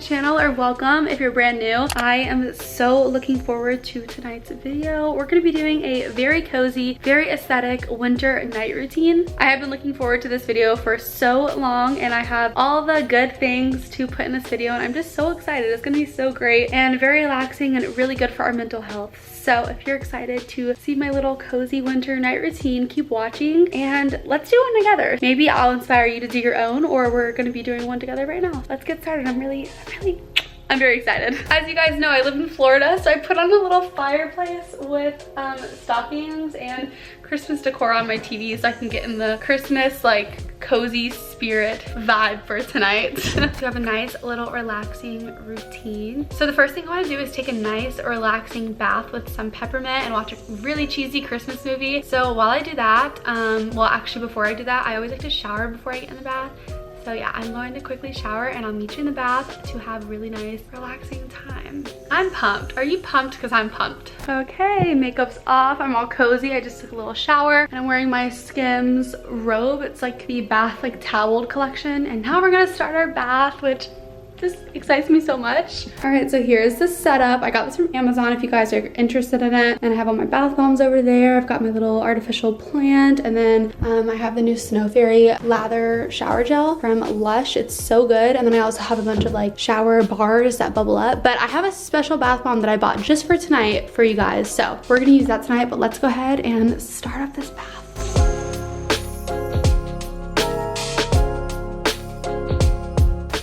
channel, or welcome if you're brand new. I am so looking forward to tonight's video. We're going to be doing a very cozy, very aesthetic winter night routine. I have been looking forward to this video for so long, and I have all the good things to put in this video, and I'm just so excited. It's going to be so great and very relaxing and really good for our mental health. So if you're excited to see my little cozy winter night routine, keep watching and let's do one together. Maybe I'll inspire you to do your own, or we're going to be doing one together right now. Let's get started. I'm very excited. As you guys know, I live in Florida, so I put on a little fireplace with stockings and Christmas decor on my TV so I can get in the Christmas like cozy spirit vibe for tonight. To have a nice little relaxing routine. So the first thing I want to do is take a nice relaxing bath with some peppermint and watch a really cheesy Christmas movie. So while I do that, well actually before I do that, I always like to shower before I get in the bath. So yeah, I'm going to quickly shower and I'll meet you in the bath to have a really nice, relaxing time. I'm pumped. Are you pumped? Because I'm pumped. Okay, makeup's off. I'm all cozy. I just took a little shower and I'm wearing my Skims robe. It's like the bath like toweled collection. And now we're gonna start our bath, which just excites me so much. All right, so here's the setup. I got this from Amazon if you guys are interested in it. And I have all my bath bombs over there. I've got my little artificial plant, and then I have the new Snow Fairy lather shower gel from Lush. It's so good. And then I also have a bunch of like shower bars that bubble up. But I have a special bath bomb that I bought just for tonight for you guys. So we're gonna use that tonight, but let's go ahead and start up this bath.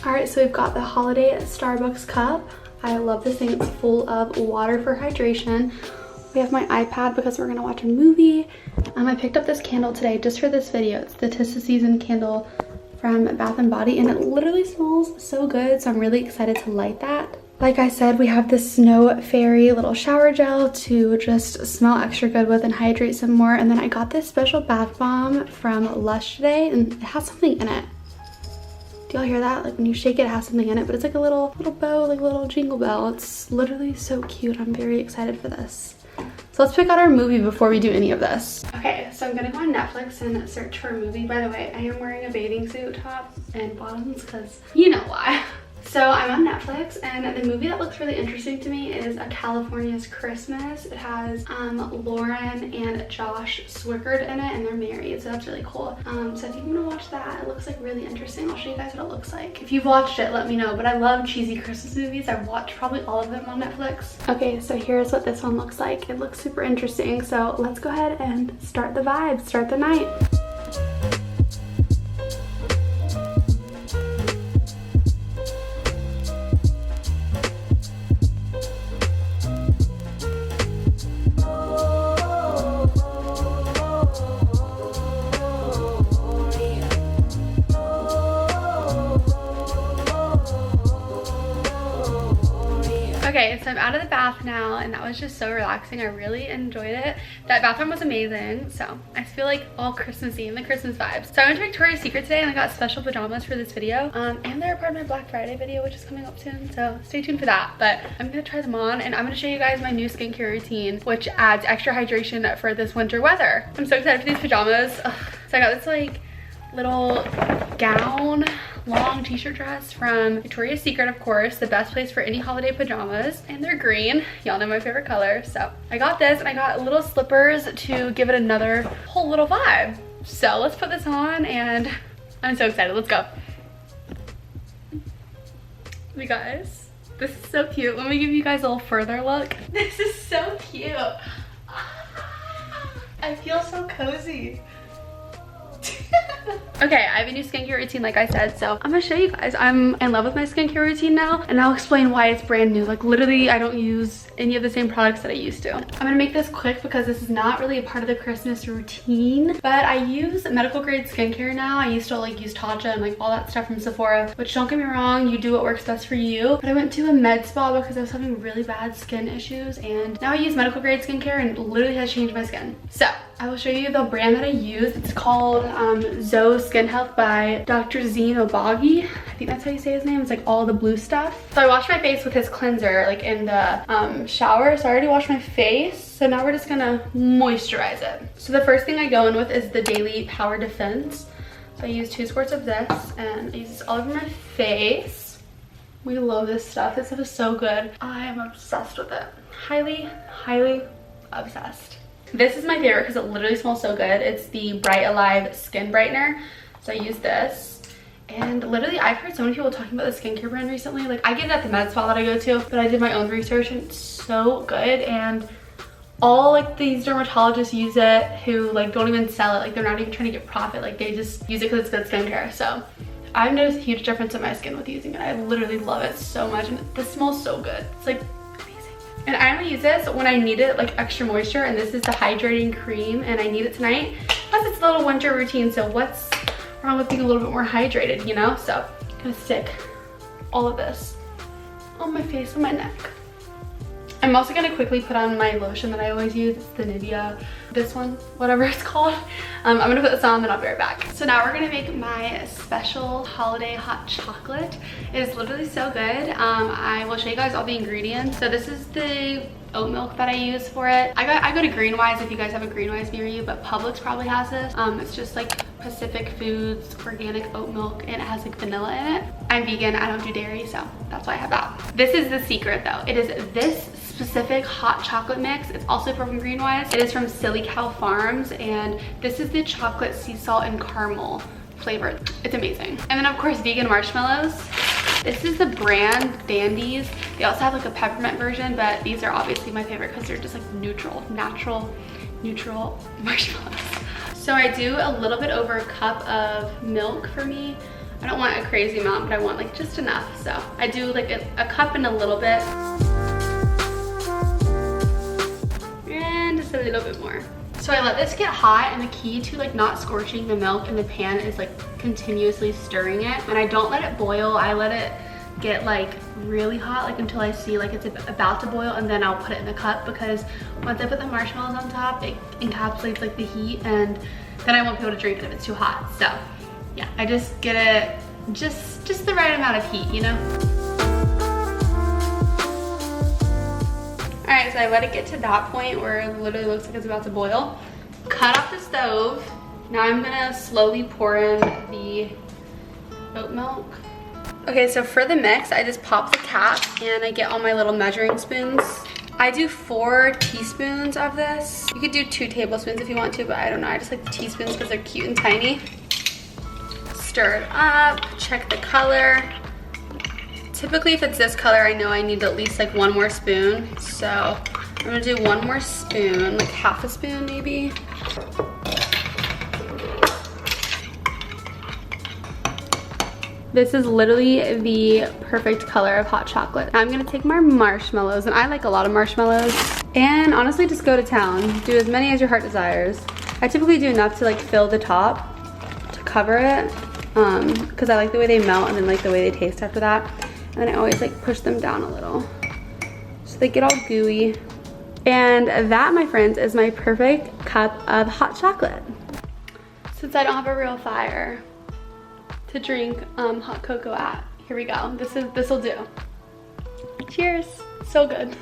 Alright, so we've got the holiday Starbucks cup. I love this thing. It's full of water for hydration. We have my iPad because we're gonna watch a movie. I picked up this candle today just for this video. It's the 'Tis the Season candle from Bath & Body, and it literally smells so good, so I'm really excited to light that. Like I said, we have this Snow Fairy little shower gel to just smell extra good with and hydrate some more. And then I got this special bath bomb from Lush today, and it has something in it. Do y'all hear that? Like when you shake it, it has something in it, but it's like a little bow, like a little jingle bell. It's literally so cute. I'm very excited for this. So let's pick out our movie before we do any of this. Okay, so I'm gonna go on Netflix and search for a movie. By the way, I am wearing a bathing suit top and bottoms because you know why. So I'm on Netflix, and the movie that looks really interesting to me is A California's Christmas. It has Lauren and Josh Swickard in it, and they're married, so that's really cool. So I think I'm gonna watch that. It looks like really interesting. I'll show you guys what it looks like. If you've watched it, let me know, but I love cheesy Christmas movies. I've watched probably all of them on Netflix. Okay, so here's what this one looks like. It looks super interesting, so let's go ahead and start the vibe, start the night. Okay, so I'm out of the bath now, and that was just so relaxing. I really enjoyed it. That bathroom was amazing, so I feel like all Christmassy and the Christmas vibes. So I went to Victoria's Secret today, and I got special pajamas for this video, and they're part of my Black Friday video, which is coming up soon, so stay tuned for that. But I'm gonna try them on, and I'm gonna show you guys my new skincare routine, which adds extra hydration for this winter weather. I'm so excited for these pajamas. Ugh. So I got this like little gown, long t-shirt dress from Victoria's Secret, of course, the best place for any holiday pajamas, and they're green. Y'all know my favorite color. So I got this, and I got little slippers to give it another whole little vibe. So let's put this on, and I'm so excited. Let's go. You guys, this is so cute. Let me give you guys a little further look. This is so cute. I feel so cozy. Okay, I have a new skincare routine, like I said, so I'm gonna show you guys. I'm in love with my skincare routine now, and I'll explain why it's brand new. Like literally, I don't use any of the same products that I used to. I'm gonna make this quick because this is not really a part of the Christmas routine, but I use medical grade skincare now. I used to like use Tatcha and like all that stuff from Sephora, which don't get me wrong, you do what works best for you. But I went to a med spa because I was having really bad skin issues, and now I use medical grade skincare, and it literally has changed my skin. So I will show you the brand that I use. It's called Zoe Skin Health by Dr. Zine Obagi. I think that's how you say his name. It's like all the blue stuff. So I washed my face with his cleanser like in the shower. So I already washed my face. So now we're just gonna moisturize it. So the first thing I go in with is the Daily Power Defense. So I use 2 squirts of this, and I use this all over my face. We love this stuff. This stuff is so good. I am obsessed with it. Highly, highly obsessed. This is my favorite because it literally smells so good. It's the Bright Alive Skin Brightener. So I use this. And literally, I've heard so many people talking about the skincare brand recently. Like, I get it at the med spa that I go to, but I did my own research and it's so good. And all like these dermatologists use it who like don't even sell it. Like, they're not even trying to get profit. Like, they just use it because it's good skincare. So I've noticed a huge difference in my skin with using it. I literally love it so much, and this smells so good. It's like amazing. And I only use this when I need it like extra moisture, and this is the hydrating cream, and I need it tonight. Plus it's a little winter routine, so what's wrong with being a little bit more hydrated, you know? So I'm gonna stick all of this on my face and my neck. I'm also gonna quickly put on my lotion that I always use. It's the Nivea, this one, whatever it's called. I'm gonna put this on, then I'll be right back. So now we're gonna make my special holiday hot chocolate. It is literally so good. I will show you guys all the ingredients. So this is the oat milk that I use for it. I go to Greenwise if you guys have a Greenwise near you, but Publix probably has this. It's just like Pacific Foods organic oat milk, and it has like vanilla in it. I'm vegan, I don't do dairy, so that's why I have that. This is the secret though. It is this specific hot chocolate mix. It's also from Greenwise. It is from Silly Cow Farms, and this is the chocolate sea salt and caramel flavor. It's amazing. And then of course vegan marshmallows. This is the brand Dandies. They also have like a peppermint version, but these are obviously my favorite because they're just like natural marshmallows. So I do a little bit over a cup of milk for me. I don't want a crazy amount, but I want like just enough. So I do like a cup and a little bit. And just a little bit more. So I let this get hot, and the key to like not scorching the milk in the pan is like continuously stirring it. And I don't let it boil. I let it get like really hot, like until I see like it's about to boil, and then I'll put it in the cup, because once I put the marshmallows on top, it encapsulates like the heat, and then I won't be able to drink it if it's too hot. So yeah, I just get it just the right amount of heat, you know? All right, so I let it get to that point where it literally looks like it's about to boil. Cut off the stove. Now I'm gonna slowly pour in the oat milk. Okay, so for the mix, I just pop the cap and I get all my little measuring spoons. I do 4 teaspoons of this. You could do 2 tablespoons if you want to, but I don't know. I just like the teaspoons because they're cute and tiny. Stir it up, check the color. Typically, if it's this color, I know I need at least like 1 more spoon. So I'm gonna do 1 more spoon, like half a spoon maybe. This is literally the perfect color of hot chocolate. I'm gonna take my marshmallows, and I like a lot of marshmallows. And honestly, just go to town. Do as many as your heart desires. I typically do enough to like fill the top to cover it, because I like the way they melt and then like the way they taste after that. And then I always like push them down a little so they get all gooey. And that, my friends, is my perfect cup of hot chocolate. Since I don't have a real fire to drink hot cocoa at, here we go. This'll do. Cheers. So good.